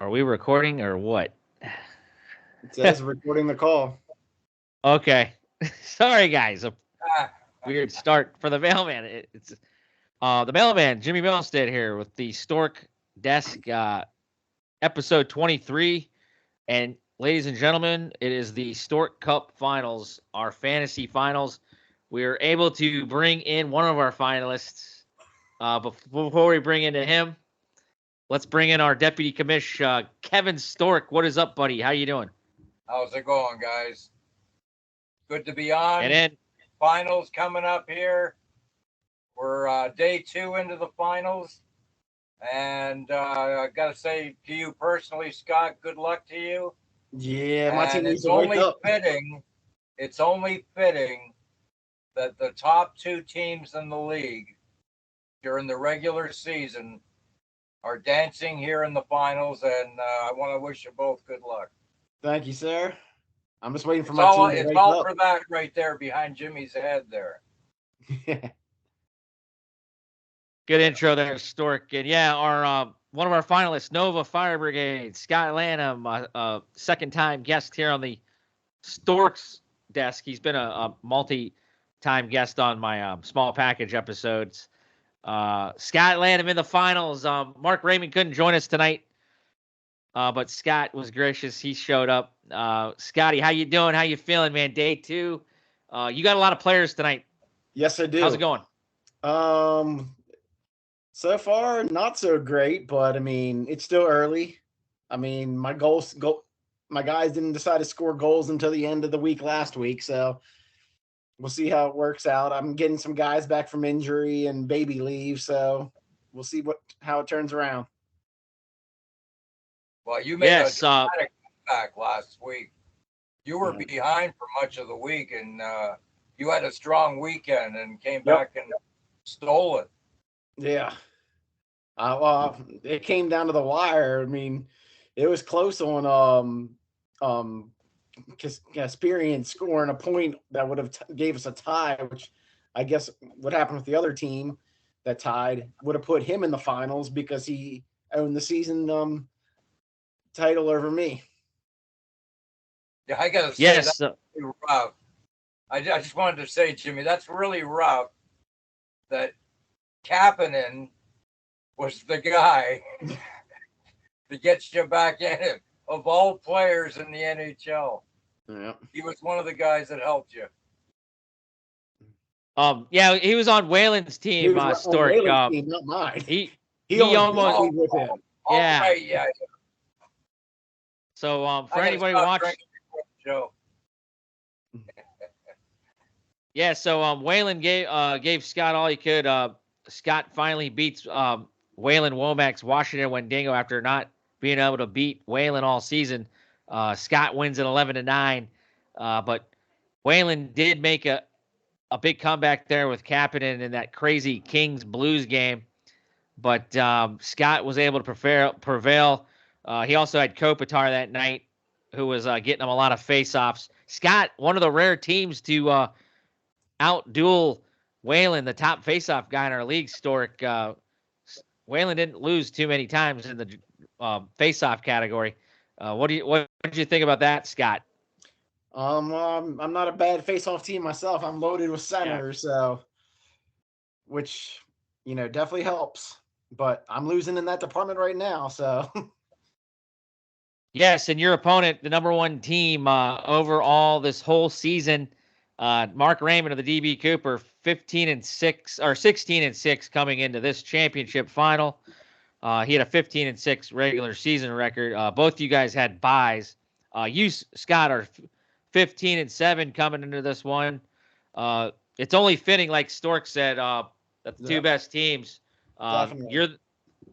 Are we recording or what? It says recording the call. Okay. Sorry, guys. A Ah, weird start for the mailman. It's the mailman, Jimmy Milstead here with the Stork Desk, episode 23. And ladies and gentlemen, it is the Stork Cup Finals, our fantasy finals. We are able to bring in one of our finalists. Before we bring into him, let's bring in our deputy commish, Kevin Stork. What is up, buddy? How you doing? how's it going, guys? Good to be And on. then, Finals coming up here. We're day 2 into the finals. And I got to say to you personally, Scott, good luck to you. Yeah, my team And needs it's to wake only up. fitting that the top 2 teams in the league during the regular season are dancing here in the finals. And I want to wish you both good luck. Thank you, sir. I'm just waiting for It's my all, team to it's wake all up. for that right there behind Jimmy's head there. good intro there, Stork. And yeah, our one of our finalists, NOVA Fire Brigade, Scott Lanham, second-time guest here on the Storks desk. He's been a multi-time guest on my small package episodes. Scott Lanham in the finals. Mark Raymond couldn't join us tonight, but Scott was gracious. He showed up. Scotty, how you doing? How you feeling, man? Day 2. You got a lot of players tonight. Yes, I do. How's it going? So far, not so great, but I mean, it's still early. I mean, my guys didn't decide to score goals until the end of the week last week, so we'll see how it works out. I'm getting some guys back from injury and baby leave, so we'll see how it turns around. Well, you made Yes. a dramatic comeback last week. You were Yeah. behind for much of the week, and you had a strong weekend and came back and stole it. Yeah. It came down to the wire. I mean, it was close on Kasperian scoring a point that would have gave us a tie, which I guess what happened with the other team that tied would have put him in the finals because he owned the season title over me. Yeah, I gotta say Yes. that's really rough. I just wanted to say, Jimmy, that's really rough. That Kapanen was the guy that gets you back in it. Of all players in the NHL, Yeah. he was one of the guys that helped you. Yeah, he was on Whalen's He team, was on Stork. Whalen's team, not mine. He He almost almost beat me with him. Yeah. Right, yeah. So I for gotta anybody stop watching, drinking before the show. yeah. So Whalen gave Scott all he could. Scott finally beats Whalen Womack's Washington Wendigo after not being able to beat Whalen all season. Scott wins at 11-9, but Whalen did make a big comeback there with Kapanen in that crazy Kings Blues game. But Scott was able to prevail. He also had Kopitar that night, who was getting him a lot of face-offs. Scott, one of the rare teams to outduel Whalen, the top face-off guy in our league, Stork. Whalen didn't lose too many times in the face-off category. What did you think about that, Scott? I'm not a bad face-off team myself. I'm loaded with centers, so which definitely helps. But I'm losing in that department right now, so Yes, and your opponent, the number one team overall this whole season, Mark Raymond of the DB Cooper, 15-6 or 16-6 coming into this championship final. He had a 15-6 regular season record. Both of you guys had buys. You, Scott, are 15-7 coming into this one. It's only fitting, like Stork said, that the two best teams. You're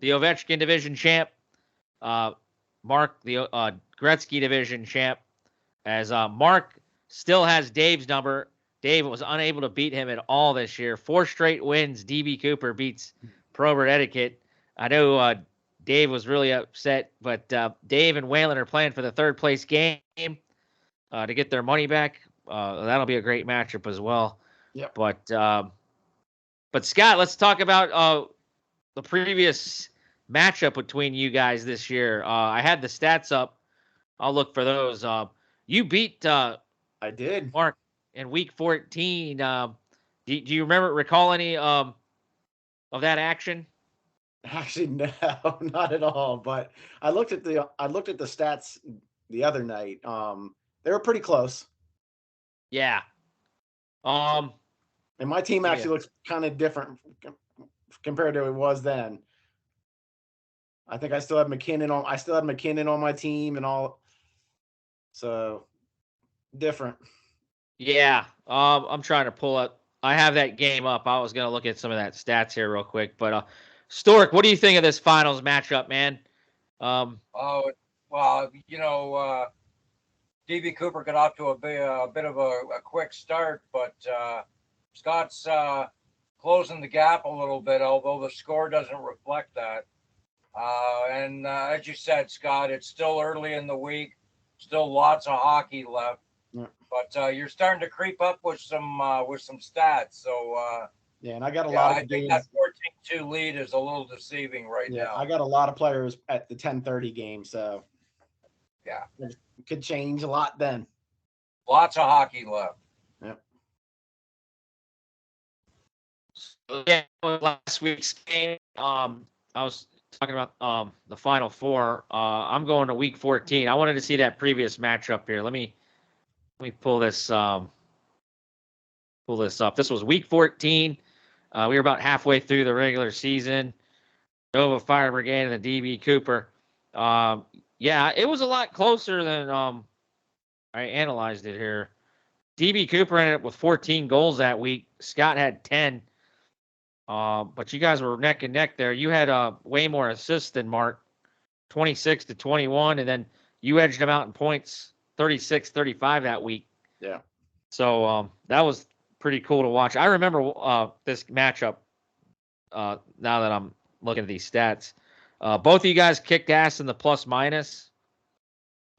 the Ovechkin Division champ. Mark, the Gretzky Division champ. As Mark still has Dave's number. Dave was unable to beat him at all this year. 4 straight wins. DB Cooper beats Probert Etiquette. I know Dave was really upset, but Dave and Whalen are playing for the third place game to get their money back. That'll be a great matchup as well. Yep. But Scott, let's talk about the previous matchup between you guys this year. I had the stats up. I'll look for those. You beat I did. Mark in week 14. Do you recall any of that action? Actually, no, not at all. But I looked at the stats the other night. They were pretty close. Yeah. And my team actually looks kind of different compared to it was then. I think I still had McKinnon on my team and all. So different. Yeah. I'm trying to pull up. I have that game up. I was going to look at some of that stats here real quick, but Stork, what do you think of this finals matchup, man? Well, DB Cooper got off to a bit of a quick start, but Scott's closing the gap a little bit, although the score doesn't reflect that. And as you said, Scott, it's still early in the week, still lots of hockey left, but you're starting to creep up with some stats. So and I got a lot of I think games. That 14-2 lead is a little deceiving right now. I got a lot of players at the 10:30 game, so it could change a lot then. Lots of hockey left. Yep. Yeah, last week's game. I was talking about the Final Four. I'm going to week 14. I wanted to see that previous matchup here. Let me pull this up. This was week 14. We were about halfway through the regular season. NOVA Fire Brigade and the DB Cooper. It was a lot closer than I analyzed it here. DB Cooper ended up with 14 goals that week. Scott had 10. But you guys were neck and neck there. You had way more assists than Mark, 26-21, and then you edged him out in points, 36-35 that week. Yeah. So that was pretty cool to watch. I remember this matchup now that I'm looking at these stats. Both of you guys kicked ass in the plus minus,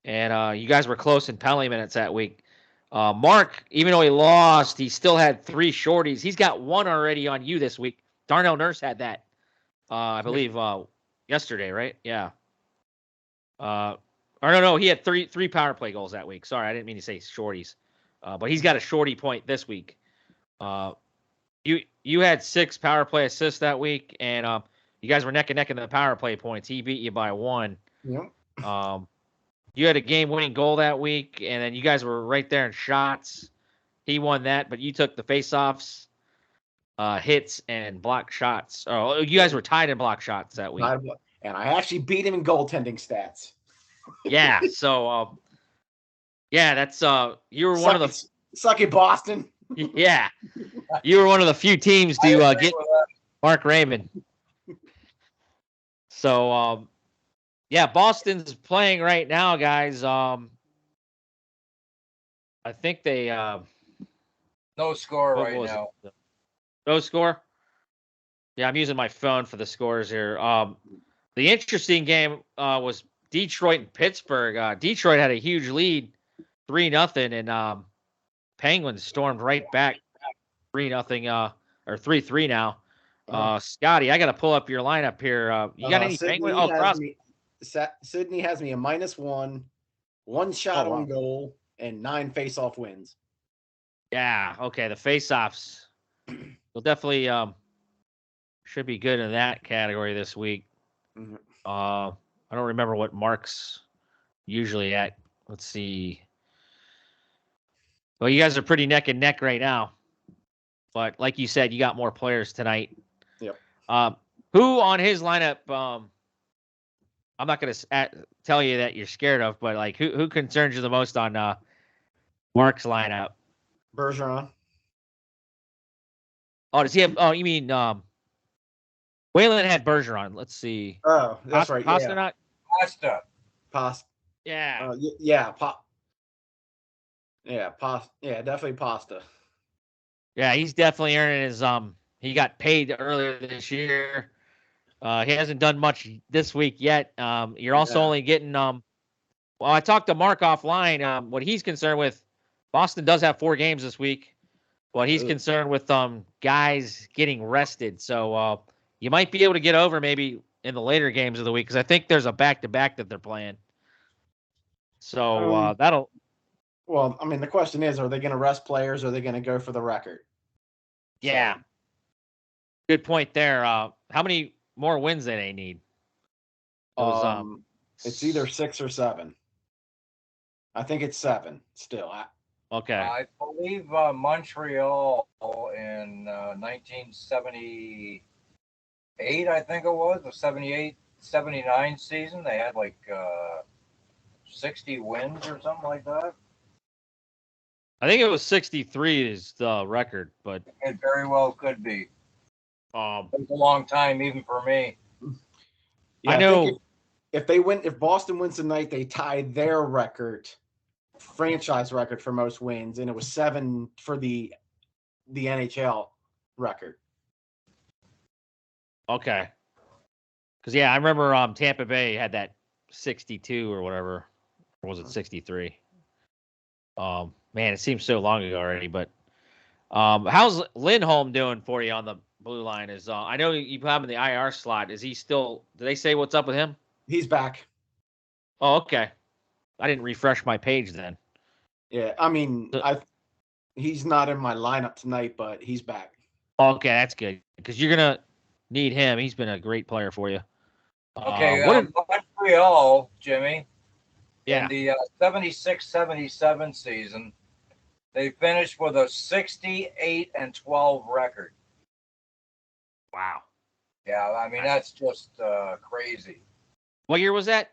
and you guys were close in penalty minutes that week. Mark, even though he lost, he still had 3 shorties. He's got 1 already on you this week. Darnell Nurse had that, I believe, yesterday, right? Yeah. Or no, he had three power play goals that week. Sorry, I didn't mean to say shorties. But he's got a shorty point this week. You had 6 power play assists that week, and you guys were neck and neck in the power play points. He beat you by 1. Yep. You had a game-winning goal that week, and then you guys were right there in shots. He won that, but you took the face-offs, hits, and block shots. Oh, you guys were tied in block shots that week. And I actually beat him in goaltending stats. Yeah, so that's you were one of the sucky Boston. Yeah, you were one of the few teams to get Mark Raymond. So Boston's playing right now, guys. I think they no score right now. No score? Yeah, I'm using my phone for the scores here. The interesting game was Detroit and Pittsburgh. Detroit had a huge lead, 3-0, and Penguins stormed right back 3-0 or 3-3 now. Scotty, I got to pull up your lineup here. You got any Penguins? Oh, Crosby. Sydney has me a -1, 1 shot on goal, and 9 face-off wins. Yeah, okay. The face-offs will definitely should be good in that category this week. Mm-hmm. I don't remember what Mark's usually at. Let's see. Well, you guys are pretty neck and neck right now. But like you said, you got more players tonight. Yep. Who on his lineup, I'm not going to tell you that you're scared of, but like who concerns you the most on Mark's lineup? Bergeron. Oh, does he have? Oh, you mean Waylon had Bergeron. Let's see. Oh, that's right. Pasternak? Pasta. Yeah. Definitely Pasta. Yeah, he's definitely earning his he got paid earlier this year. He hasn't done much this week yet. You're also only getting well, I talked to Mark offline. What he's concerned with, Boston does have 4 games this week. What he's concerned with guys getting rested. So you might be able to get over maybe in the later games of the week because I think there's a back-to-back that they're playing. So that'll. Well, I mean, the question is, are they going to rest players or are they going to go for the record? Yeah. So, good point there. How many more wins do they need? It's either 6 or 7. I think it's 7 still. Okay. I believe Montreal in 1978, I think it was, the 78-79 season, they had like 60 wins or something like that. I think it was 63 is the record, but it very well could be. It was a long time even for me. Yeah, I know if Boston wins tonight, they tie their record, franchise record for most wins, and it was 7 for the NHL record. Okay. Because yeah, I remember Tampa Bay had that 62 or whatever, or was it 63? Man, it seems so long ago already. But how's Lindholm doing for you on the blue line? Is I know you have him in the IR slot. Is he still? Did they say what's up with him? He's back. Oh, okay. I didn't refresh my page then. Yeah, I mean, he's not in my lineup tonight, but he's back. Okay, that's good because you're gonna need him. He's been a great player for you. Okay, Montreal, Jimmy. Yeah. In the 76-77 season, they finished with a 68-12 record. Wow. Yeah, I mean that's just crazy. What year was that?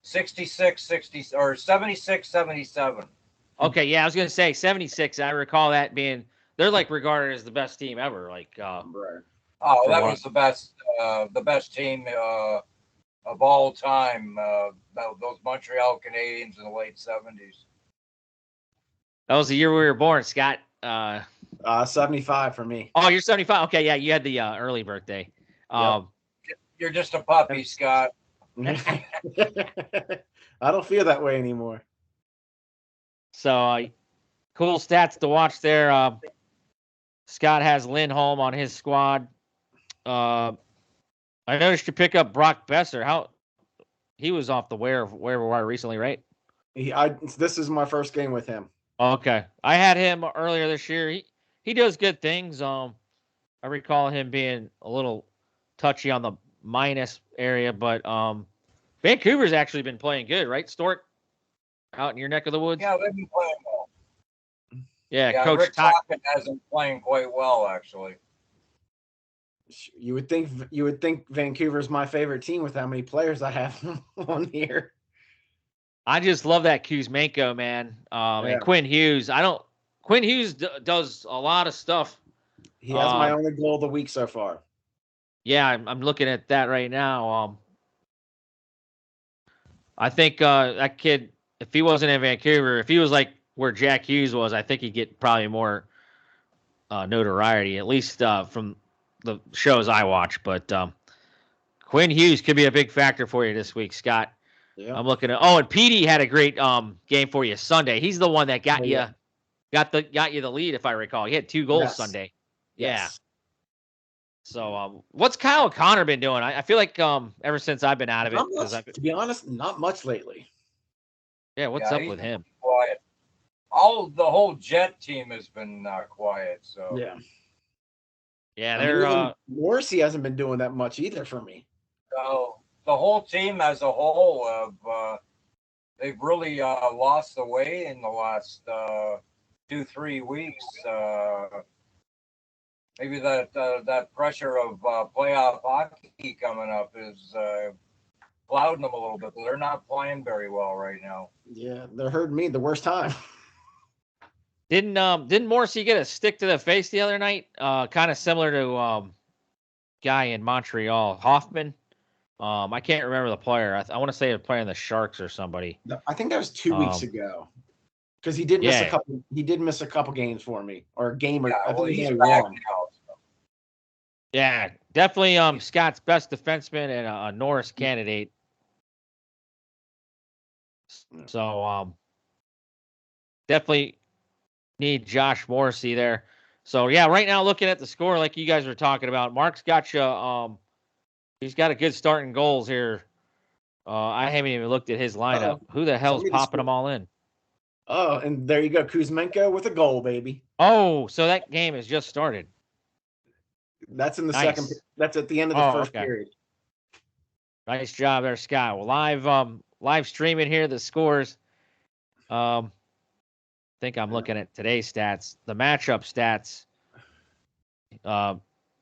66-60 or 76-77. Okay, yeah, I was gonna say 76. I recall that being they're like regarded as the best team ever. Like, Right. Oh, that was the best team of all time. Those Montreal Canadiens in the late 70s. That was the year we were born, Scott. 75 for me. Oh, you're 75. Okay, yeah, you had the early birthday. Yep. You're just a puppy, Scott. I don't feel that way anymore. So, cool stats to watch there. Scott has Lindholm on his squad. I noticed you pick up Brock Besser. He was off the wire recently, right? This is my first game with him. Okay, I had him earlier this year. He does good things. I recall him being a little touchy on the minus area, but Vancouver's actually been playing good, right? Stork out in your neck of the woods. Yeah, they've been playing well. Yeah, Coach Rick Tocchet hasn't playing quite well, actually. You would think Vancouver's my favorite team with how many players I have on here. I just love that Kuzmenko, man. And Quinn Hughes. Quinn Hughes does a lot of stuff. He has my only goal of the week so far. Yeah, I'm looking at that right now. I think that kid, if he wasn't in Vancouver, if he was like where Jack Hughes was, I think he'd get probably more notoriety, at least from the shows I watch. But Quinn Hughes could be a big factor for you this week, Scott. Yeah. I'm looking at. Oh, and Petey had a great game for you Sunday. He's the one that got you the lead, if I recall. He had 2 goals Sunday. Yes. Yeah. So, what's Kyle Connor been doing? I feel like ever since I've been out of it, to be honest, not much lately. Yeah, what's up with him? Quiet. The whole Jet team has been quiet. So yeah, they're Morrissey hasn't been doing that much either for me. So the whole team as a whole they've really lost the way in the last 2-3 weeks. Maybe that pressure of playoff hockey coming up is clouding them a little bit. But they're not playing very well right now. Yeah, they're hurting me the worst time. Didn't Morrissey get a stick to the face the other night? Kind of similar to guy in Montreal, Hoffman. I can't remember the player. I want to say a player in the Sharks or somebody. I think that was 2 weeks ago. Because he did miss a couple. He did miss a couple games for me, or a game. I think he's back now. Yeah, definitely. Scott's best defenseman and a Norris candidate. So definitely need Josh Morrissey there. So yeah, right now looking at the score, like you guys were talking about, Mark's got you He's got a good start in goals here. I haven't even looked at his lineup. Uh-oh. Who the hell's Somebody popping them all in? Oh, and there you go, Kuzmenko with a goal, baby. Oh, so that game has just started. That's in the Nice. second. That's at the end of the first okay. period. Nice job there, Scott. Well, live streaming here the scores. I think I'm looking at today's stats. The matchup stats.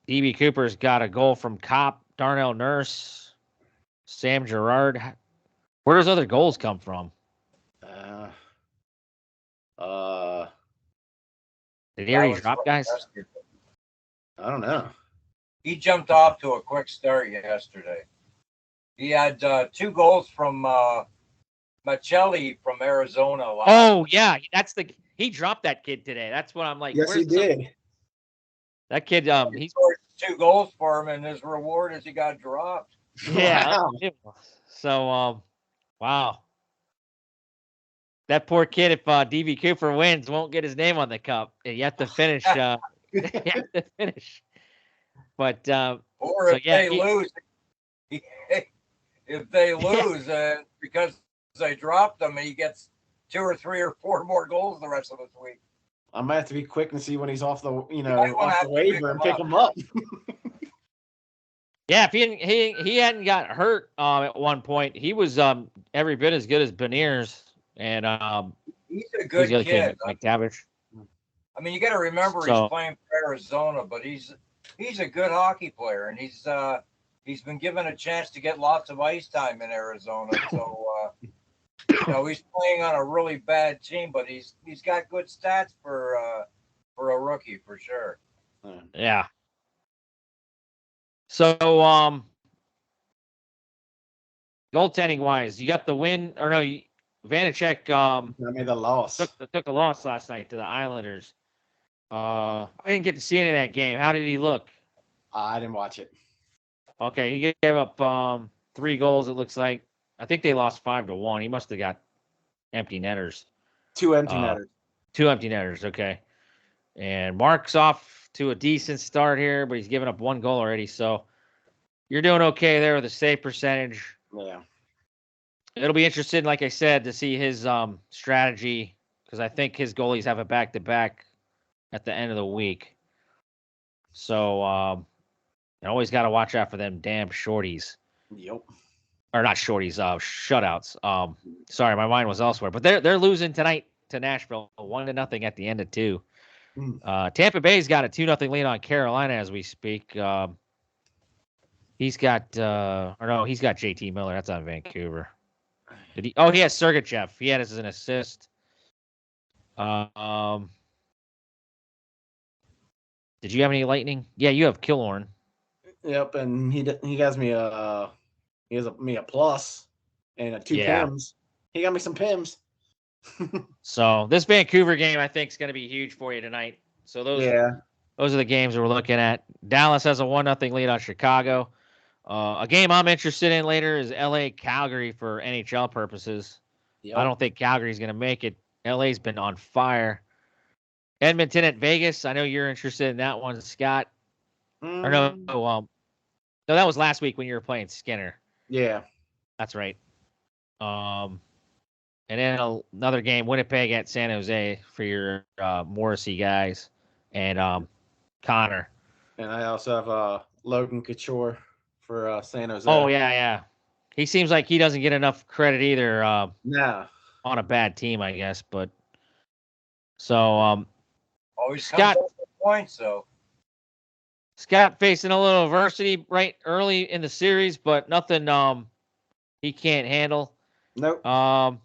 DB Cooper's got a goal from Kopp, Darnell Nurse, Sam Gerard. Where does other goals come from? Did he already drop, guys? I don't know. He jumped off to a quick start yesterday. He had 2 goals from Machelli from Arizona. Oh yeah, he dropped that kid today. That's what I'm like. Yes, he did. That kid, he scored 2 goals for him, and his reward is he got dropped. Yeah. Wow. So, wow. That poor kid, if DB Cooper wins, won't get his name on the cup. You have to finish. You have to finish. But or if they lose, if they lose, because they dropped him, he gets 2 or 3 or 4 more goals the rest of this week. I might have to be quick and see when he's off the off the waiver and pick him up. Yeah, if he hadn't got hurt at one point, he was every bit as good as Beniers. And he's a good kid. McTavish. I mean, you got to remember he's playing for Arizona, but he's a good hockey player, and he's been given a chance to get lots of ice time in Arizona. So he's playing on a really bad team, but he's got good stats for a rookie for sure. Yeah. So goaltending wise, you got the win or no? Vanacek I mean, the loss. Took a loss last night to the Islanders. I didn't get to see any of that game. How did he look? I didn't watch it. Okay, he gave up 3 goals. It looks like. I think they lost 5-1. He must have got empty netters. 2 empty netters. 2 empty netters. Okay, and Mark's off to a decent start here, but he's given up 1 goal already. So you're doing okay there with a save percentage. Yeah. It'll be interesting, like I said, to see his strategy because I think his goalies have a back-to-back at the end of the week. So you always got to watch out for them damn shorties. Yep. Or not shorties, shutouts. Sorry, my mind was elsewhere. But they're losing tonight to Nashville 1-0 at the end of 2. Tampa Bay's got a 2-0 lead on Carolina as we speak. He's got JT Miller. That's on Vancouver. Did he? Oh, he has Sergachev. He had as an assist. Did you have any Lightning? Yeah, you have Killorn. Yep, and he has me a plus and 2 Pims. He got me some Pims. So this Vancouver game I think is going to be huge for you tonight. So those are the games we're looking at. Dallas has a 1-0 lead on Chicago. A game I'm interested in later is LA Calgary for NHL purposes. Yep. I don't think Calgary's going to make it. LA's been on fire. Edmonton at Vegas. I know you're interested in that one, Scott. Or no, that was last week when you were playing Skinner. Yeah, that's right. And then another game, Winnipeg at San Jose for your Morrissey guys and Connor. And I also have Logan Couture for San Jose. Oh yeah. He seems like he doesn't get enough credit either. No. On a bad team, I guess. But so always Scott comes up with points, so. Scott facing a little adversity right early in the series, but nothing he can't handle. Nope. I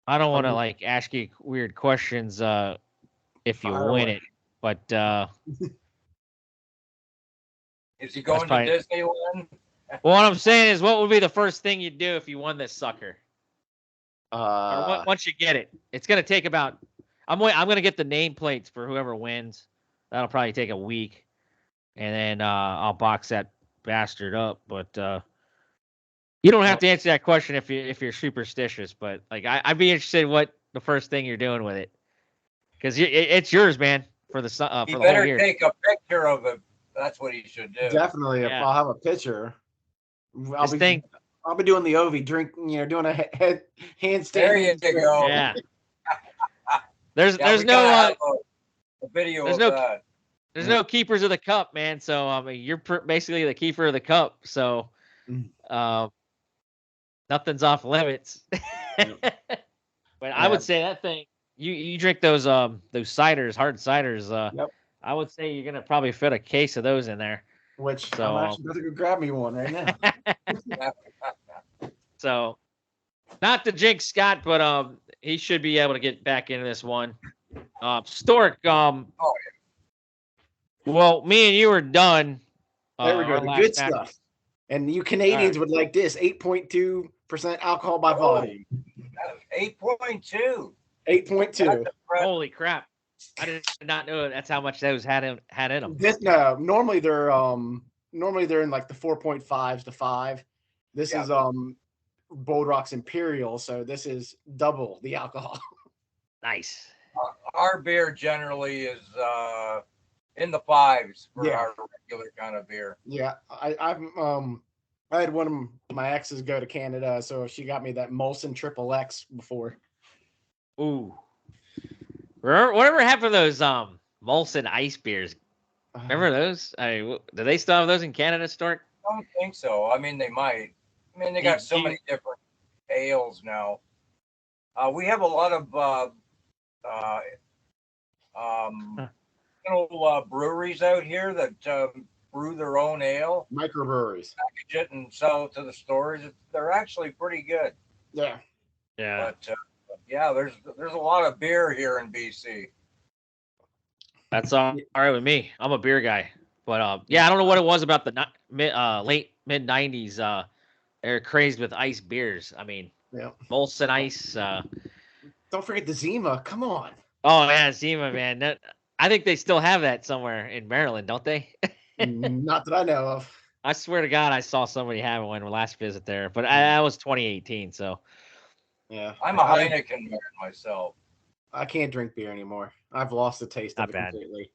don't want to ask you weird questions if you win it, but is he going to Disneyland? Well, what I'm saying is, what would be the first thing you'd do if you won this sucker? Once you get it, it's gonna take about. I'm gonna get the nameplates for whoever wins. That'll probably take a week, and then I'll box that bastard up. But you don't have to answer that question if you're superstitious. But I'd be interested in what the first thing you're doing with it, because it's yours, man. For the whole year. You better take a picture of it That's what he should do. Definitely, if Yeah. I'll have a pitcher. I'll This be thing, doing the Ovi doing a handstand. There you go. yeah. There's Yeah, we no gotta have a video there's of no- that. there's no keepers of the cup, man. So I mean, you're basically the keeper of the cup. So, nothing's off limits. But I would say that thing. You drink those ciders, hard ciders. Yep. I would say you're gonna probably fit a case of those in there. Which So, I'm actually going to go grab me one right now. So, not to jinx Scott, but he should be able to get back into this one. Stork, well, me and you are done. There we go. our The last good match. stuff. And you Canadians would like this: 8.2% alcohol by volume. 8.2. 8.2. Holy crap! I did not know that's how much those had in them. Normally they're in like the 4.5s to 5. This is Bold Rock's Imperial, so this is double the alcohol. Nice. Our beer generally is in the 5s for Yeah. our regular kind of beer. Yeah, I had one of my exes go to Canada, so she got me that Molson Triple X before. Ooh. Whatever happened to those Molson ice beers? Remember those? Do they still have those in Canada, Stork? I don't think so. I mean, they might. I mean, they got so many different ales now. We have a lot of breweries out here that brew their own ale, Microbreweries. package it, and sell it to the stores. They're actually pretty good. Yeah. Yeah. But yeah, there's a lot of beer here in BC. That's all right with me. I'm a beer guy. But yeah, I don't know what it was about the late mid 90s. They're crazed with ice beers. I mean, Molson Ice. Don't forget the Zima. Come on. Oh yeah, Zima, man. I think they still have that somewhere in Maryland, don't they? Not that I know of. I swear to God, I saw somebody have one last visit there, but that was 2018. So yeah, I'm a Heineken man myself. I can't drink beer anymore. I've lost the taste of Not it bad. completely.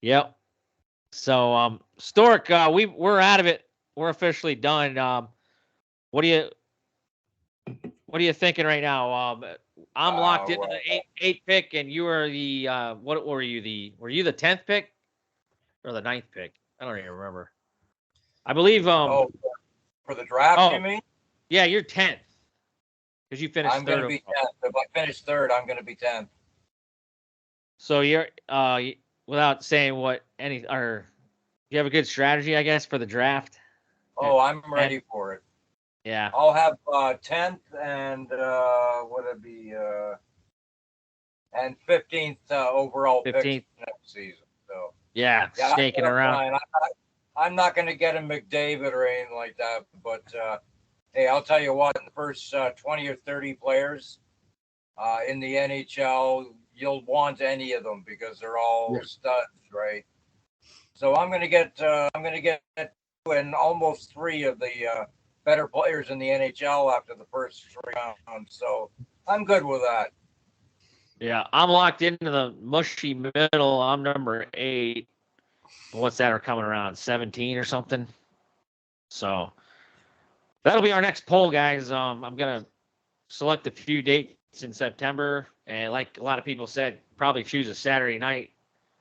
Yep. So Stork, we're out of it. We're officially done. What are you thinking right now? I'm locked into the eight pick, and you are the what were you were you the 10th pick or the 9th pick? I don't even remember. I believe for the draft, you mean? Yeah, you're 10th because you finished I'm third. I'm gonna be 10th. If I finish third, I'm gonna be 10th. So you're without saying what you have a good strategy, I guess, for the draft. Oh, I'm ready for it. Yeah. I'll have 10th and what would it be and 15th overall 15th. Picks next season. So yeah, snaking around. I'm not going to get a McDavid or anything like that, but hey, I'll tell you what, in the first 20 or 30 players in the NHL, you'll want any of them because they're all studs, right? So I'm going to get in almost 3 of the better players in the NHL after the first 3 rounds. So I'm good with that. Yeah, I'm locked into the mushy middle. I'm number 8. What's that? Are coming around 17 or something. So that'll be our next poll, guys. I'm gonna select a few dates in September, and like a lot of people said, probably choose a Saturday night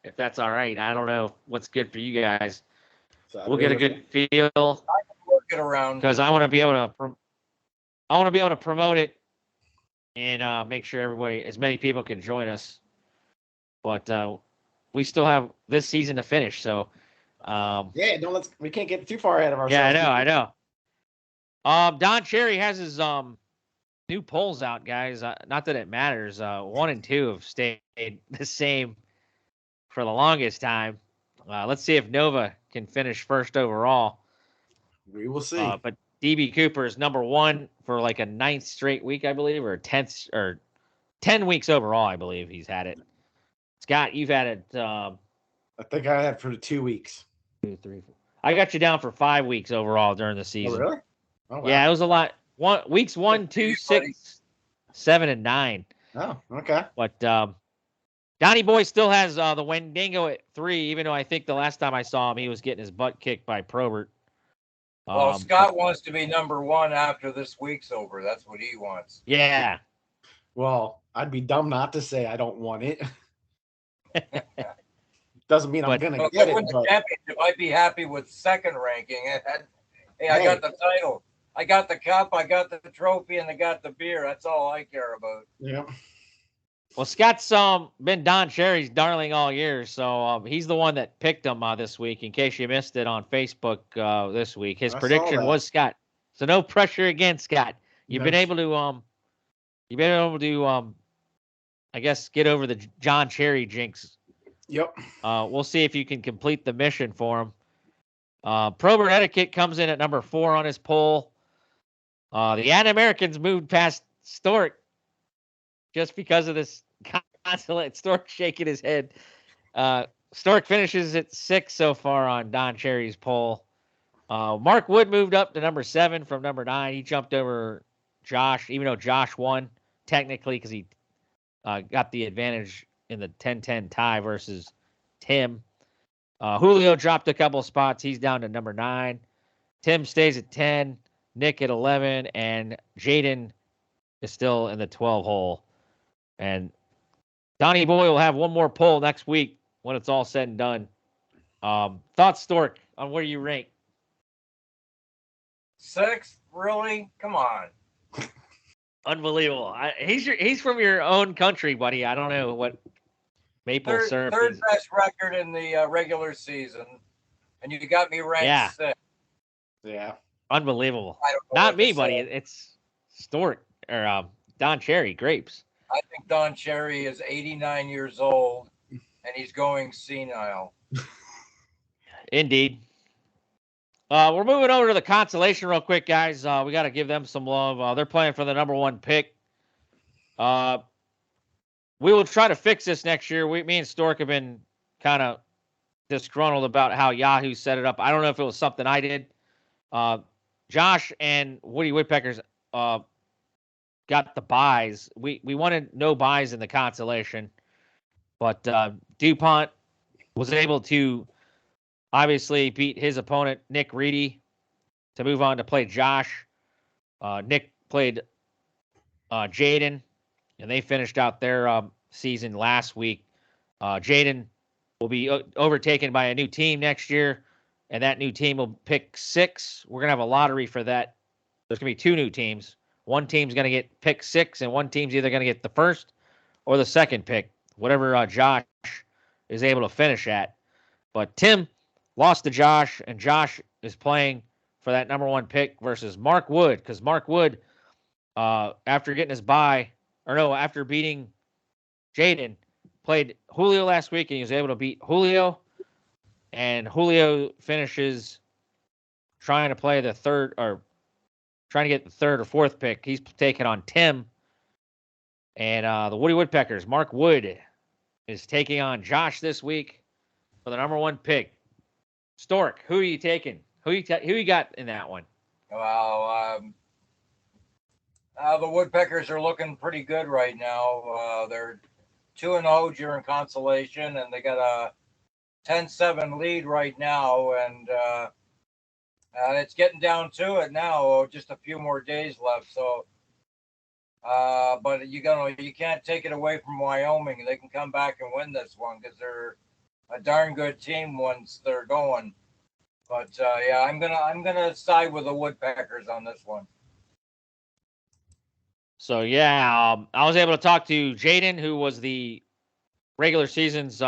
if that's all right. I don't know what's good for you guys. We'll get a good feel. Work it around because I want to be able to promote it and make sure as many people can join us. But we still have this season to finish, so we can't get too far ahead of ourselves. Yeah, I know. Don Cherry has his new polls out, guys. Not that it matters. 1 and 2 have stayed the same for the longest time. Let's see if Nova can finish first overall. We will see. But DB Cooper is number 1 for like a 9th straight week, I believe, or 10th or 10 weeks overall, I believe he's had it. Scott, you've had it. I think I had it for 2 weeks. 2, 3, 4. I got you down for 5 weeks overall during the season. Oh, really? Oh, wow. Yeah, it was a lot. Weeks 1, 2, 6, 7, and 9. Oh, okay. But Donnie Boy still has the Wendigo at 3, even though I think the last time I saw him, he was getting his butt kicked by Probert. Well, Scott wants to be number 1 after this week's over. That's what he wants. Yeah. Well, I'd be dumb not to say I don't want it. Doesn't mean I'm going to get it. The championship, I'd be happy with second ranking. Hey, I got the title. I got the cup. I got the trophy, and I got the beer. That's all I care about. Yeah. Well, Scott's been Don Cherry's darling all year, so he's the one that picked him this week. In case you missed it on Facebook this week, his prediction was Scott. So no pressure again, Scott. You've been able to I guess get over the John Cherry jinx. Yep. We'll see if you can complete the mission for him. Probert Etiquette comes in at number 4 on his poll. The Americans moved past Stork just because of this consulate. Stork shaking his head. Stork finishes at 6 so far on Don Cherry's poll. Mark Wood moved up to number 7 from number 9. He jumped over Josh, even though Josh won technically because he got the advantage in the 10-10 tie versus Tim. Julio dropped a couple spots. He's down to number 9. Tim stays at 10. Nick at 11. And Jaden is still in the 12 hole. And Donnie Boy will have one more poll next week when it's all said and done. Thoughts, Stork, on where you rank? 6th? Really? Come on. Unbelievable. He's from your own country, buddy. I don't know what maple syrup. Third best record in the regular season, and you got me ranked 6th. Yeah. Unbelievable. Not me, buddy. It's Stork or Don Cherry Grapes. I think Don Cherry is 89 years old, and he's going senile. Indeed. We're moving over to the consolation real quick, guys. We got to give them some love. They're playing for the number 1 pick. We will try to fix this next year. Me and Stork have been kind of disgruntled about how Yahoo set it up. I don't know if it was something I did. Josh and Woody Woodpeckers got the buys. We wanted no buys in the consolation, but DuPont was able to obviously beat his opponent, Nick Reedy, to move on to play Josh. Nick played Jaden, and they finished out their season last week. Jaden will be overtaken by a new team next year, and that new team will pick 6. We're going to have a lottery for that. There's going to be 2 new teams. One team's going to get pick 6, and one team's either going to get the first or the second pick, whatever Josh is able to finish at. But Tim lost to Josh, and Josh is playing for that number 1 pick versus Mark Wood, because Mark Wood, after getting his bye, after beating Jaden, played Julio last week, and he was able to beat Julio. And Julio finishes trying to play the third, or trying to get the 3rd or 4th pick. He's taking on Tim. And the Woody Woodpeckers, Mark Wood, is taking on Josh this week for the number 1 pick. Stork, who are you taking? Who you got in that one? Well, the Woodpeckers are looking pretty good right now. They're 2-0 during consolation, and they got a 10-7 lead right now, and it's getting down to it now. Just a few more days left, so. But you can't take it away from Wyoming. They can come back and win this one because they're a darn good team once they're going. But yeah, I'm gonna side with the Woodpeckers on this one. So yeah, I was able to talk to Jaden, who was the regular season's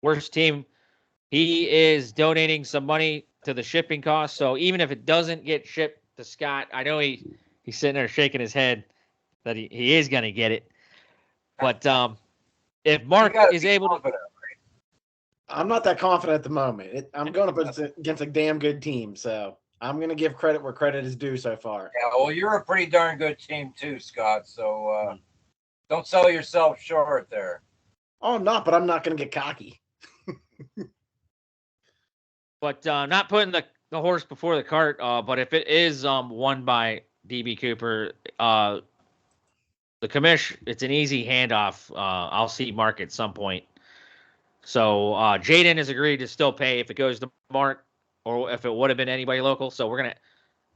worst team. He is donating some money to the shipping costs. So even if it doesn't get shipped to Scott, I know he's sitting there shaking his head that he is going to get it. But if Mark is able to, I'm not that confident at the moment. I'm going up against a damn good team, so I'm going to give credit where credit is due so far. Yeah, well, you're a pretty darn good team too, Scott. So don't sell yourself short there. Oh, but I'm not going to get cocky. But not putting the horse before the cart. But if it is won by DB Cooper, the the commish, it's an easy handoff. I'll see Mark at some point. So Jaden has agreed to still pay if it goes to Mark, or if it would have been anybody local. So we're gonna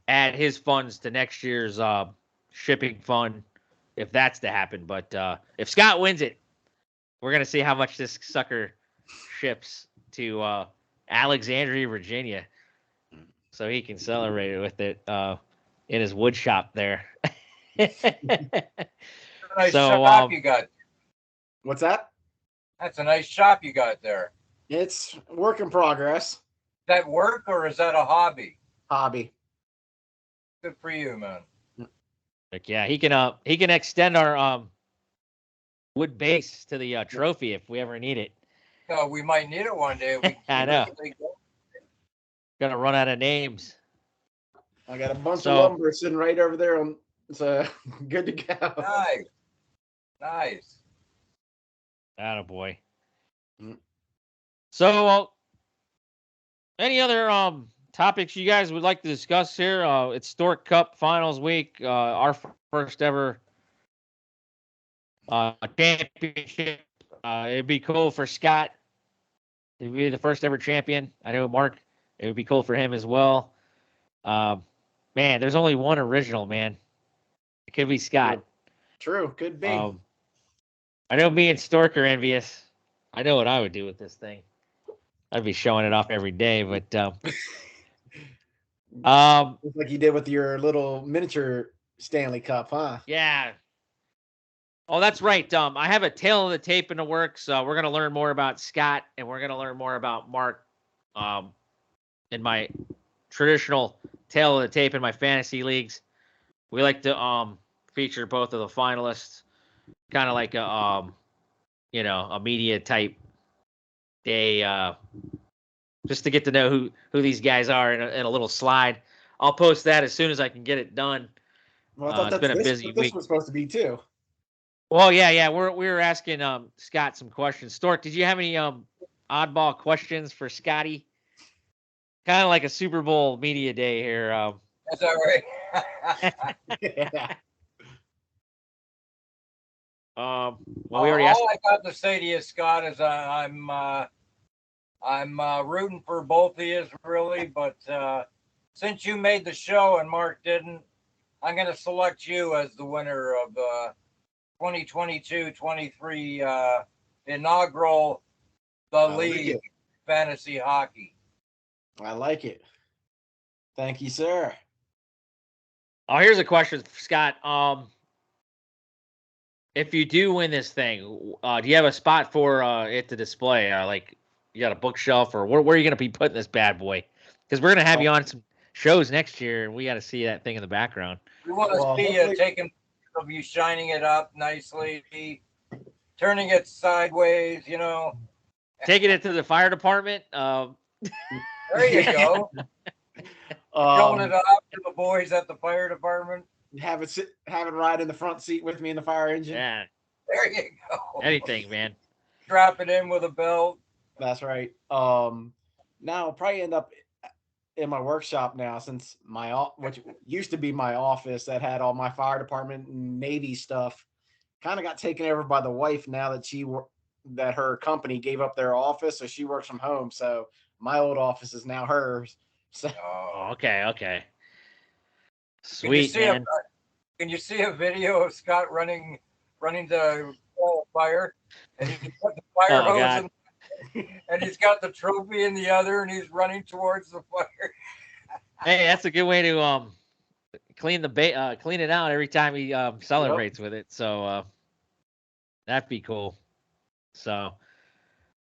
add his funds to next year's shipping fund, if that's to happen. But if Scott wins it, we're gonna see how much this sucker ships to Alexandria, Virginia, so he can celebrate it with it in his wood shop there. Nice So, shop you got. What's that? That's a nice shop you got there. It's work in progress. Is that work or is that a hobby? Hobby. Good for you, man. But yeah, he can extend our wood base to the trophy if we ever need it. Oh, we might need it one day. I know. Gonna run out of names. I got a bunch of lumber sitting right over there. It's good to go. Nice. Nice. Attaboy. So, any other topics you guys would like to discuss here? It's Stork Cup Finals week. Our first ever championship. It'd be cool for Scott to be the first ever champion. I know Mark. It would be cool for him as well. Man, there's only one original, man. It could be Scott. True. Could be. I know me and Stork are envious. I know what I would do with this thing. I'd be showing it off every day, but Just like you did with your little miniature Stanley Cup, huh? Yeah. Oh, that's right. I have a tail of the tape in the works. We're gonna learn more about Scott, and we're gonna learn more about Mark. In my traditional tail of the tape in my fantasy leagues, we like to feature both of the finalists, kind of like a a media type day, just to get to know who these guys are in a little slide. I'll post that as soon as I can get it done. Well, I thought it's been a busy week. This was supposed to be too. Well, yeah. We were asking Scott some questions. Stork, did you have any oddball questions for Scotty? Kind of like a Super Bowl media day here. That's all right. Yeah. Well, we already asked. All I got to say to you, Scott, is I'm rooting for both of you, really. But since you made the show and Mark didn't, I'm going to select you as the winner of 2022-23 inaugural League Fantasy Hockey. I like it. Thank you, sir. Oh, here's a question for Scott. If you do win this thing, do you have a spot for it to display? Like you got a bookshelf, or where are you going to be putting this bad boy? Because we're going to have you on some shows next year, and we got to see that thing in the background. We want to see you taking of you shining it up nicely, turning it sideways, taking it to the fire department. There you go. Showing it off to the boys at the fire department. Have it ride in the front seat with me in the fire engine. Yeah. There you go. Anything, man. Strap it in with a belt. That's right. Now I'll probably end up in my workshop now, since which used to be my office that had all my fire department and Navy stuff, kind of got taken over by the wife now that her company gave up their office, so she works from home. So my old office is now hers. So okay. Sweet, man. Can you see a video of Scott running the fire, and he put the fire hose in, and he's got the trophy in the other, and he's running towards the fire. Hey, that's a good way to clean it out every time he celebrates with it. So that'd be cool. So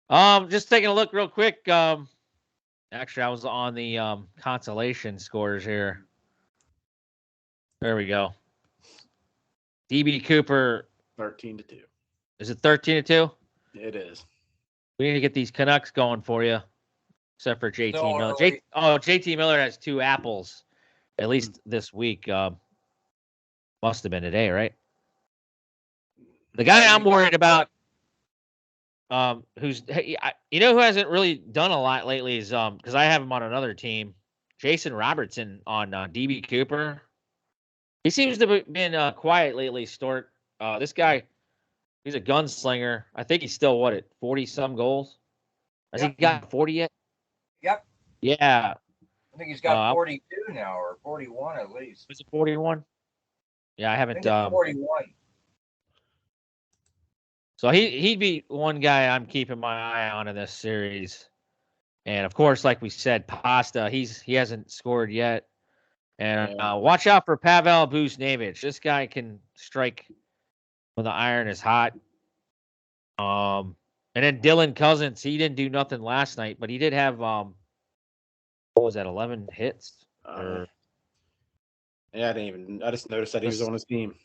just taking a look real quick. Actually, I was on the consolation scores here. There we go. DB Cooper 13-2. Is it 13-2? It is. We need to get these Canucks going for you, except for JT Miller. JT Miller has 2 apples, at least this week. Must have been today, right? The guy I'm worried about, who hasn't really done a lot lately is because I have him on another team, Jason Robertson on DB Cooper. He seems to have been quiet lately, Stork. This guy, he's a gunslinger. I think he's still at 40 some goals. Has he got 40 yet? Yep. Yeah. I think he's got 42 now, or 41 at least. Was it 41? Yeah, I haven't. 41. So he'd be one guy I'm keeping my eye on in this series. And of course, like we said, Pasta, he hasn't scored yet. And watch out for Pavel Buchnevich. This guy can strike when the iron is hot. And then Dylan Cousins, he didn't do nothing last night, but he did have what was that, 11 hits? Yeah, I just noticed that he was on his team.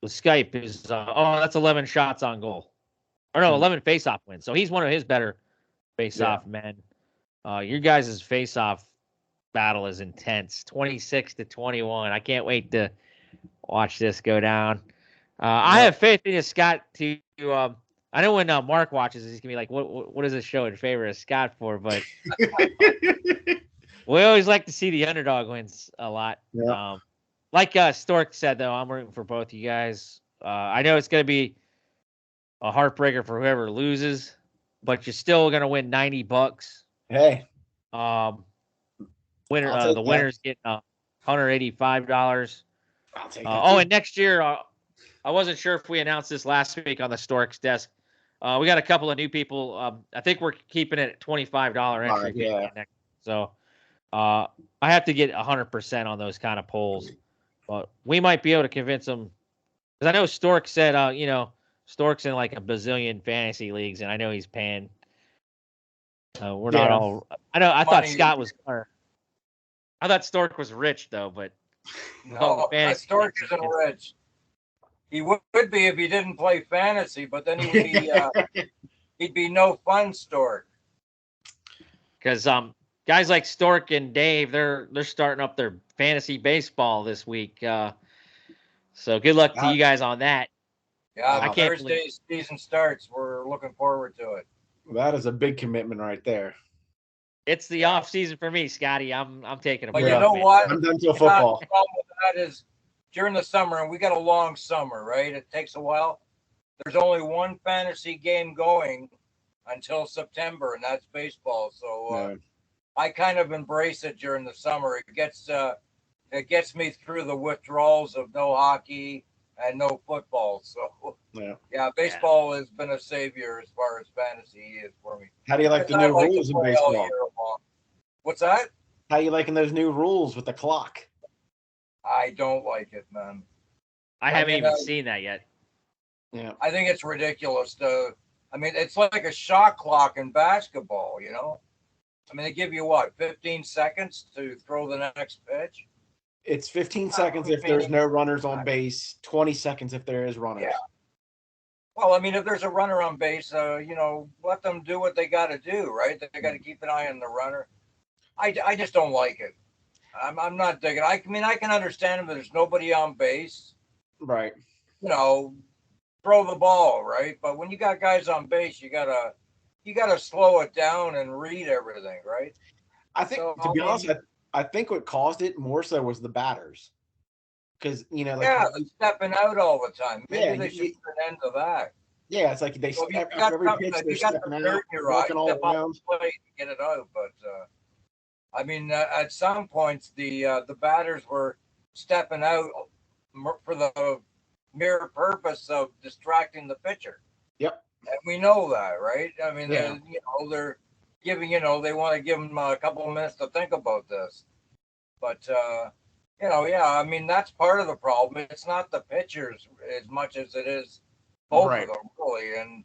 The Skype is that's 11 shots on goal. Or no, 11 face-off wins. So he's one of his better face-off men. Your guys' face-off battle is intense. 26-21. I can't wait to watch this go down. I have faith in you, Scott, to I know when Mark watches, he's gonna be like, "What is this show in favor of Scott for?" But we always like to see the underdog wins a lot. Yeah. Like Stork said, though, I'm rooting for both you guys. I know it's gonna be a heartbreaker for whoever loses, but you're still gonna win $90. Hey. The winner's getting $185. I'll take and next year, I wasn't sure if we announced this last week on the Storksdesk. We got a couple of new people. I think we're keeping it at $25 entry fee. So I have to get 100% on those kind of polls. But we might be able to convince them. Because I know Stork said, Stork's in like a bazillion fantasy leagues, and I know he's paying. We're not all. I thought Scott was. I thought Stork was rich though, but no, Stork isn't rich. He would be if he didn't play fantasy, but then he would be he'd be no fun Stork. Because guys like Stork and Dave, they're starting up their fantasy baseball this week. So good luck to you guys on that. Yeah, Thursday's season starts. We're looking forward to it. That is a big commitment right there. It's the off season for me, Scotty. I'm taking a break. But you know what? I'm done till football. The problem with that is during the summer, and we got a long summer, right? It takes a while. There's only one fantasy game going until September, and that's baseball. So I kind of embrace it during the summer. It gets me through the withdrawals of no hockey and no football. So baseball has been a savior as far as fantasy is for me. How do you like the new rules in baseball? What's that? How you liking those new rules with the clock? I don't like it, man. I haven't even seen that yet. Yeah. I think it's ridiculous. It's like a shot clock in basketball, you know? I mean, they give you 15 seconds to throw the next pitch? It's 15 seconds if there's no runners on base, 20 seconds if there is runners. Yeah. Well, I mean, if there's a runner on base, let them do what they got to do, right? They got to keep an eye on the runner. I just don't like it. I'm not digging. I can understand if there's nobody on base. Right. Throw the ball, right? But when you got guys on base, you gotta slow it down and read everything, right? I think, to be honest, I think what caused it more so was the batters. Because, they're stepping out all the time. Maybe they should put an end to that. Yeah, it's like they step after every pitch, they're stepping out, walking all around. Get it out, but at some points the batters were stepping out for the mere purpose of distracting the pitcher. Yep. And we know that, right? I mean, they're giving, they want to give them a couple of minutes to think about this. But, that's part of the problem. It's not the pitchers as much as it is both of them, really. And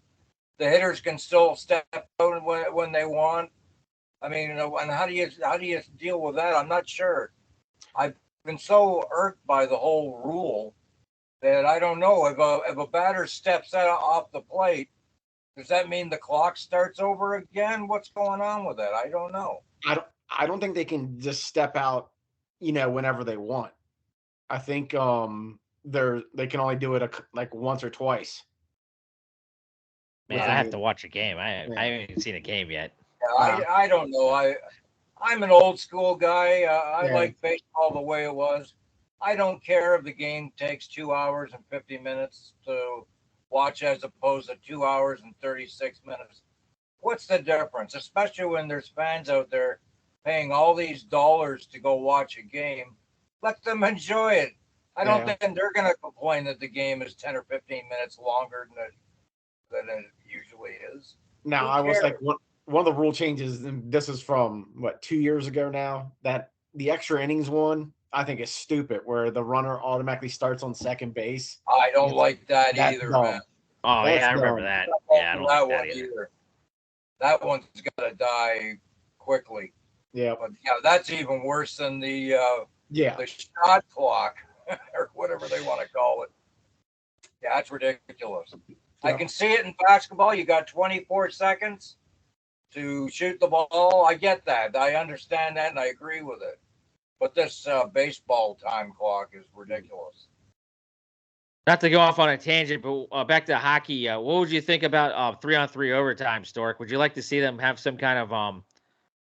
the hitters can still step out when they want. I mean, and how do you deal with that? I'm not sure. I've been so irked by the whole rule that I don't know if a batter steps out off the plate. Does that mean the clock starts over again? What's going on with that? I don't know. I don't think they can just step out, whenever they want. I think they can only do it like once or twice. Man, I have to watch a game. I haven't even seen a game yet. Yeah, I don't know. I'm an old school guy. I like baseball the way it was. I don't care if the game takes 2 hours and 50 minutes to watch as opposed to 2 hours and 36 minutes. What's the difference? Especially when there's fans out there paying all these dollars to go watch a game. Let them enjoy it. I don't think they're going to complain that the game is 10 or 15 minutes longer than it usually is. Now, I was like, one of the rule changes, and this is from, 2 years ago now, that the extra innings one, I think is stupid, where the runner automatically starts on second base. I don't like that either, dumb. man. Oh, yeah, I remember that. Yeah, I don't like that either. That one's got to die quickly. Yeah. But yeah, that's even worse than the shot clock or whatever they want to call it. Yeah, that's ridiculous. Yeah. I can see it in basketball. You got 24 seconds to shoot the ball. I get that. I understand that, and I agree with it. But this baseball time clock is ridiculous. Not to go off on a tangent, but back to hockey. What would you think about 3-on-3 overtime, Stork? Would you like to see them have some kind of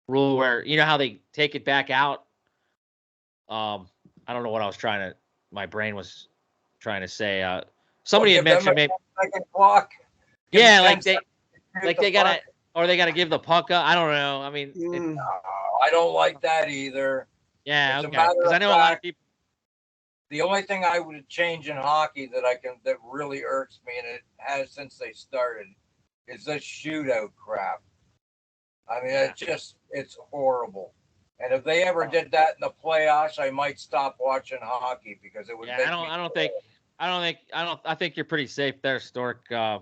rule where, you know how they take it back out? I don't know what I was my brain was trying to say. Somebody had mentioned maybe second clock. Yeah, like they gotta, or they gotta give the puck up. I don't know. I mean, I don't like that either. Yeah, okay. Because I know a lot of people. The only thing I would change in hockey that really irks me, and it has since they started, is this shootout crap. I mean, it's horrible. And if they ever did that in the playoffs, I might stop watching hockey because it would. Yeah, I think you're pretty safe there, Stork. Yeah,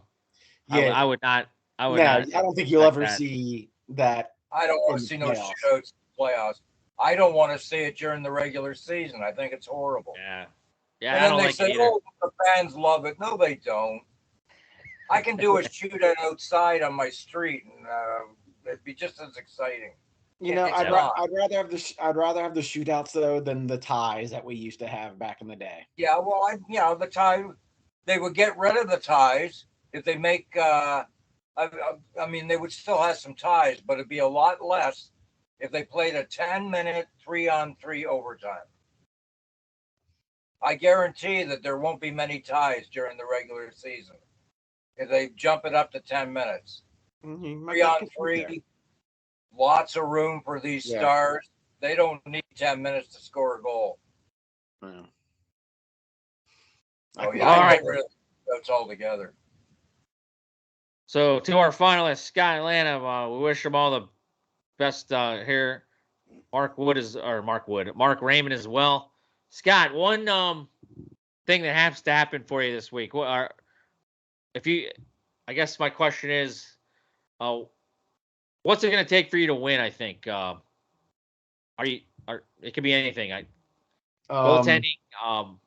I would not. I don't think you'll ever see that. I don't want to see no shootouts in the playoffs. I don't want to see it during the regular season. I think it's horrible. Yeah. Yeah. And then they say, "Oh, the fans love it." No, they don't. I can do a shootout outside on my street, and it'd be just as exciting. You know, I'd rather have the shootouts though than the ties that we used to have back in the day. Yeah, well, the tie, they would get rid of the ties if they make. I mean, they would still have some ties, but it'd be a lot less if they played a 10-minute 3-on-3 overtime. I guarantee that there won't be many ties during the regular season if they jump it up to 10 minutes. 3-on-3. Lots of room for these stars. They don't need 10 minutes to score a goal. Yeah. All right. That's all together. So to our finalists, Scott Lanham, we wish them all the best here. Mark Raymond as well. Scott, one thing that has to happen for you this week. I guess my question is, what's it going to take for you to win? I think. It could be anything. Goaltending. I'm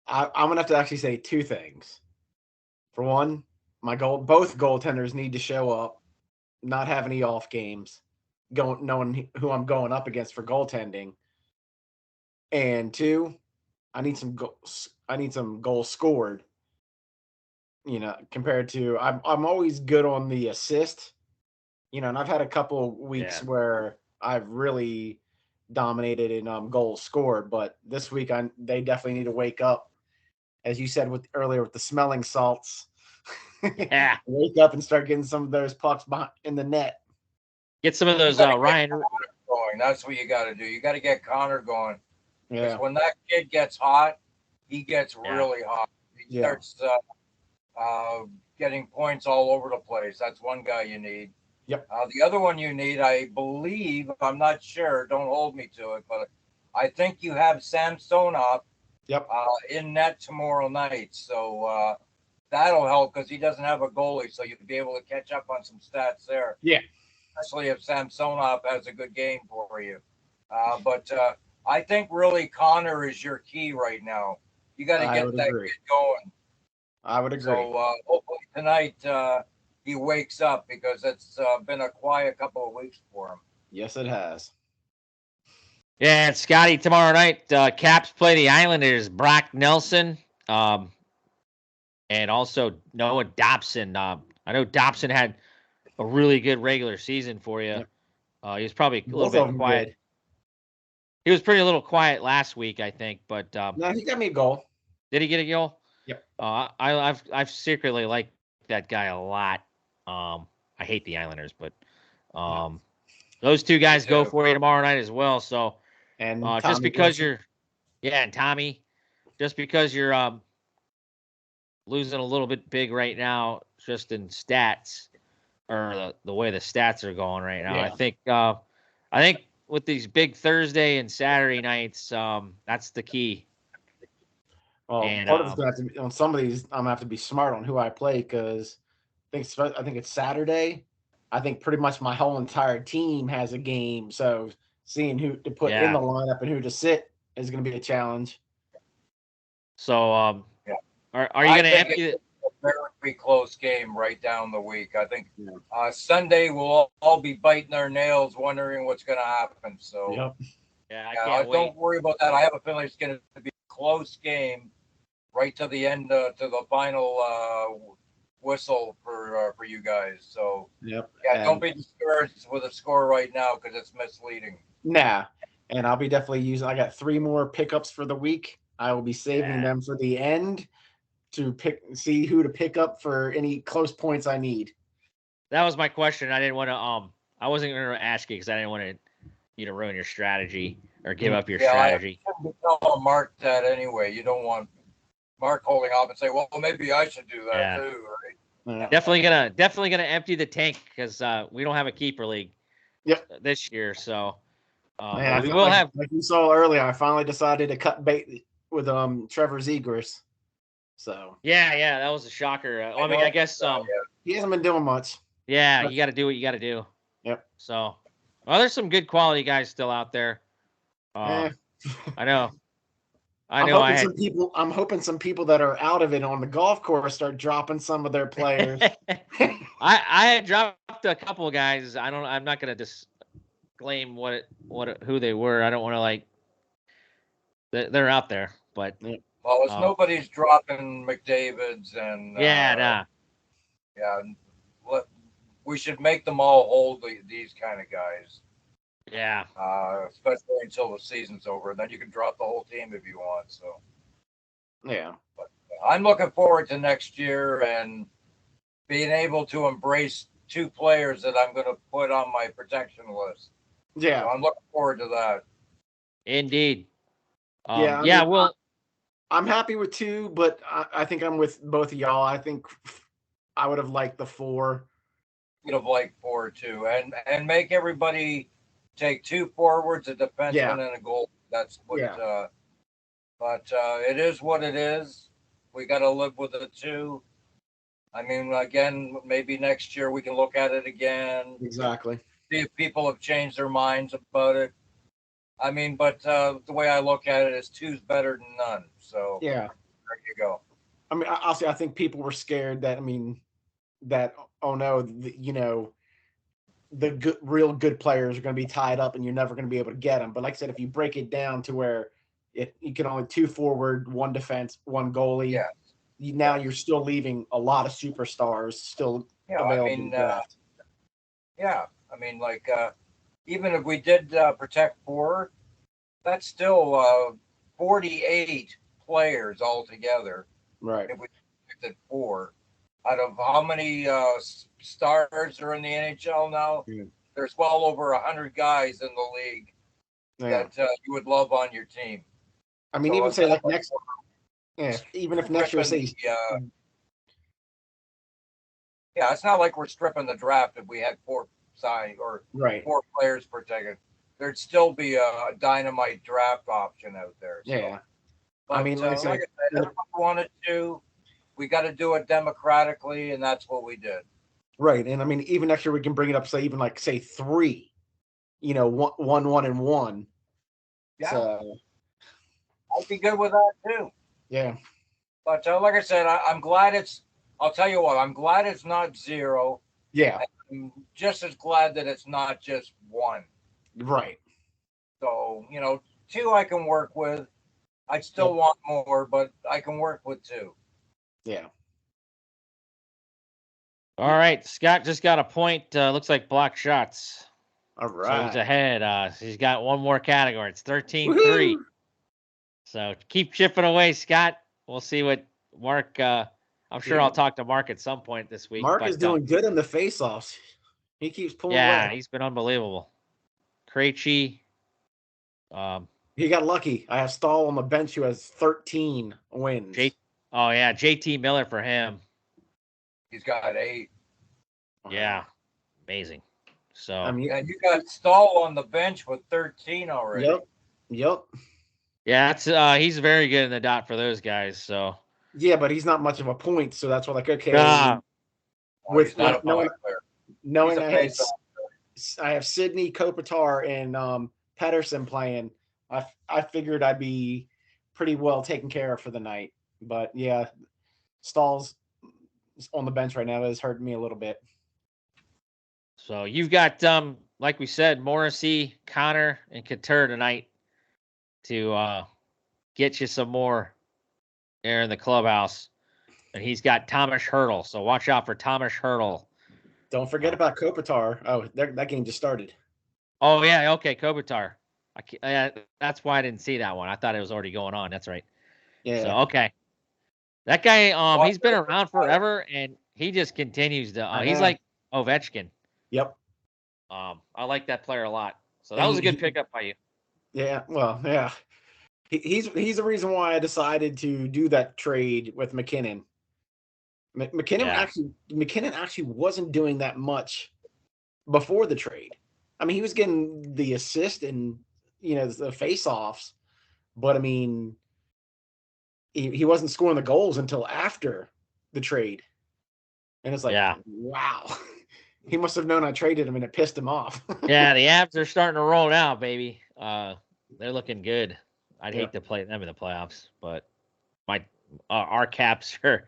gonna have to actually say two things. For one, both goaltenders need to show up, not have any off games, knowing who I'm going up against for goaltending. And two, I need some goals scored. You know, compared to I'm always good on the assist. You know, and I've had a couple weeks where I've really dominated in goals scored, but this week they definitely need to wake up, as you said earlier with the smelling salts. Yeah, wake up and start getting some of those pucks in the net. Get some of those Ryan going. That's what you got to do. You got to get Connor going. Yeah. Because when that kid gets hot, he gets really hot. He starts getting points all over the place. That's one guy you need. Yep. The other one you need, I believe, I'm not sure, don't hold me to it, but I think you have Samsonov in net tomorrow night. So that'll help because he doesn't have a goalie, so you'll be able to catch up on some stats there. Yeah. Especially if Samsonov has a good game for you. But I think really Connor is your key right now. You got to get that kid going. I would agree. So hopefully tonight he wakes up because it's been a quiet couple of weeks for him. Yes, it has. Yeah, and Scotty, tomorrow night, Caps play the Islanders, Brock Nelson, and also Noah Dobson. I know Dobson had a really good regular season for you. He was probably a little bit quiet. He was pretty a little quiet last week, I think, but No, he got me a goal. did he get a goal? Yep. I've secretly liked that guy a lot. I hate the Islanders, but those two guys go for you tomorrow night as well. So And just because and Tommy, just because you're losing a little bit big right now, just in stats or the way the stats are going right now. Yeah. I think with these big Thursday and Saturday nights, that's the key. Well, And, part of it's going to have to be on some of these. I'm going to have to be smart on who I play because I think it's Saturday. I think pretty much my whole entire team has a game. So seeing who to put in the lineup and who to sit is going to be a challenge. So, are you going to empty it? A very close game right down the week. I think Sunday we'll all be biting our nails, wondering what's going to happen. So, I don't worry about that. I have a feeling it's going to be a close game right to the end, to the final whistle for you guys. So, don't be discouraged with a score right now because it's misleading. Nah, and I'll be definitely I got 3 more pickups for the week. I will be saving them for the end to see who to pick up for any close points I need. That was my question. I didn't want to I wasn't going to ask you because I didn't want you to ruin your strategy or give up your strategy. I tell Mark that anyway. You don't want Mark holding off and say, "Well, maybe I should do that too." Right? Yeah. Definitely gonna empty the tank because we don't have a keeper league. This year, so we will have. Like you saw earlier, I finally decided to cut bait with Trevor Zegras. So that was a shocker. I guess he hasn't been doing much. Yeah, you got to do what you got to do. Yep. So, there's some good quality guys still out there. I know. I'm hoping some people that are out of it on the golf course start dropping some of their players. I had dropped a couple of guys. I'm not gonna disclaim who they were. I don't want to they're out there, but nobody's dropping McDavid's and we should make them all hold these kind of guys. Yeah. Especially until the season's over. Then you can drop the whole team if you want. So. Yeah. But I'm looking forward to next year and being able to embrace 2 players that I'm going to put on my protection list. Yeah. So I'm looking forward to that. Indeed. I'm happy with 2, but I think I'm with both of y'all. I think I would have liked the 4. Would have liked 4 too, and make everybody take 2 forwards, a defenseman, and a goal. That's what. But it is what it is. We got to live with it too. I mean, again, maybe next year we can look at it again. Exactly. See if people have changed their minds about it. I mean, but the way I look at it is 2's better than none. So there you go. I mean, I think people were scared that the real good players are going to be tied up and you're never going to be able to get them. But like I said, if you break it down to where you can only 2 forward, 1 defense, 1 goalie, now you're still leaving a lot of superstars still available. I mean, even if we did protect 4, that's still 48 players altogether. Right. If we protected 4. Out of how many stars are in the NHL now? Yeah. There's well over 100 guys in the league that you would love on your team. I mean, even say next, even if next year say, it's not like we're stripping the draft if we had 4 signed or 4 players protected. There'd still be a dynamite draft option out there. So. Yeah, but, I mean, like I said, everyone wanted to. We got to do it democratically, and that's what we did. Right, and I mean, even next year we can bring it up, say 3, 1, and 1. Yeah, so, I'd be good with that too. Yeah, but like I said, I'm glad I'll tell you what, I'm glad it's not 0. Yeah, I'm just as glad that it's not just 1. Right. So 2 I can work with. I'd still want more, but I can work with 2. Yeah. All right. Scott just got a point. Looks like block shots. All So right. he's ahead. He's got one more category. It's 13-3. Woohoo! So keep chipping away, Scott. We'll see what Mark. I'm sure I'll talk to Mark at some point this week. Mark is doing good in the face-offs. He keeps pulling Yeah, away. he's been unbelievable. Krejci. He got lucky. I have Stahl on the bench who has 13 wins. JT Miller for him. He's got 8. Yeah, amazing. So I mean, And you got Stahl on the bench with 13 already. Yep. yeah, that's he's very good in the dot for those guys. So Yeah, but he's not much of a point, so that's what, like, okay. Nah. With not a knowing He's a face-off. I have Sidney, Kopitar, and Pedersen playing, I figured I'd be pretty well taken care of for the night. But yeah, Stahl's on the bench right now has hurt me a little bit. So you've got like we said, Morrissey, Connor, and Couture tonight to get you some more air in the clubhouse. And he's got Thomas Hurdle. So watch out for Thomas Hurdle. Don't forget about Kopitar. Oh, that game just started. Oh yeah, okay, Kopitar. That's why I didn't see that one. I thought it was already going on. That's right. Yeah. So okay, that guy, he's been around forever, and he just continues to. He's like Ovechkin. Yep. I like that player a lot. So that was a good pickup by you. Yeah. Well, yeah. He's the reason why I decided to do that trade with McKinnon. McKinnon actually wasn't doing that much before the trade. I mean, he was getting the assist and the face-offs, but I mean, he wasn't scoring the goals until after the trade. And it's like, wow, he must have known I traded him and it pissed him off. Yeah, the Avs are starting to roll now, baby. They're looking good. I'd hate to play them in the playoffs, but our Caps are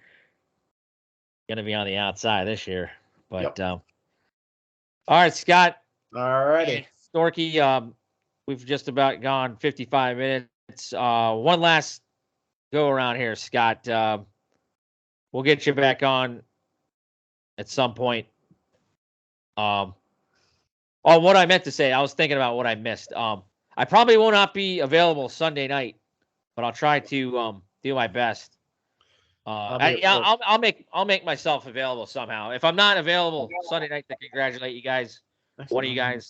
going to be on the outside this year. But all right, Scott. All righty. Storky, we've just about gone 55 minutes. One last go around here, Scott. We'll get you back on at some point. What I meant to say, I was thinking about what I missed. I probably will not be available Sunday night, but I'll try to do my best. I'll make myself available somehow. If I'm not available Sunday night, to congratulate you guys. One of you guys,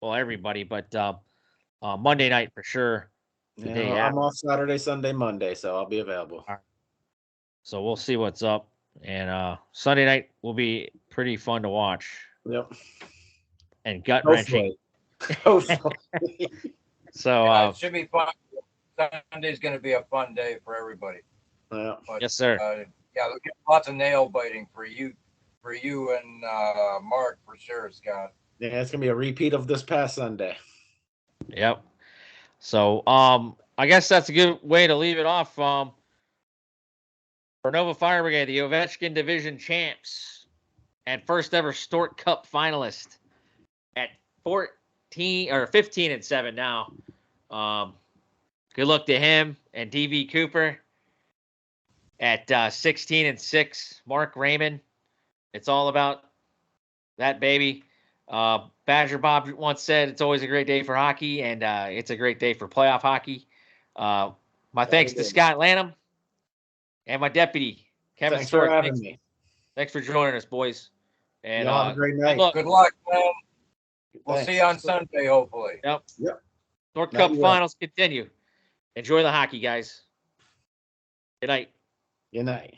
well, everybody, but Monday night for sure. I'm off Saturday, Sunday, Monday, so I'll be available. Right. So we'll see what's up, and Sunday night will be pretty fun to watch. Yep. And gut wrenching. So it should be fun. Sunday's going to be a fun day for everybody. Yeah. But, yes, sir. There'll get lots of nail biting for you and Mark for sure, Scott. Yeah, it's gonna be a repeat of this past Sunday. Yep. So I guess that's a good way to leave it off. For NOVA Fire Brigade, the Ovechkin Division champs and first ever STORK Cup finalist at 15-7 now. Good luck to him and DB Cooper at 16-6. Mark Raymond. It's all about that, baby. Badger Bob once said it's always a great day for hockey, and it's a great day for playoff hockey. My thanks to Scott Lanham and my deputy, Kevin Stork. Thanks for having me. Thanks for joining us, boys. And have a great night. Good luck, man. We'll see you on Sunday, hopefully. Yep. STORK Cup finals continue. Enjoy the hockey, guys. Good night. Good night.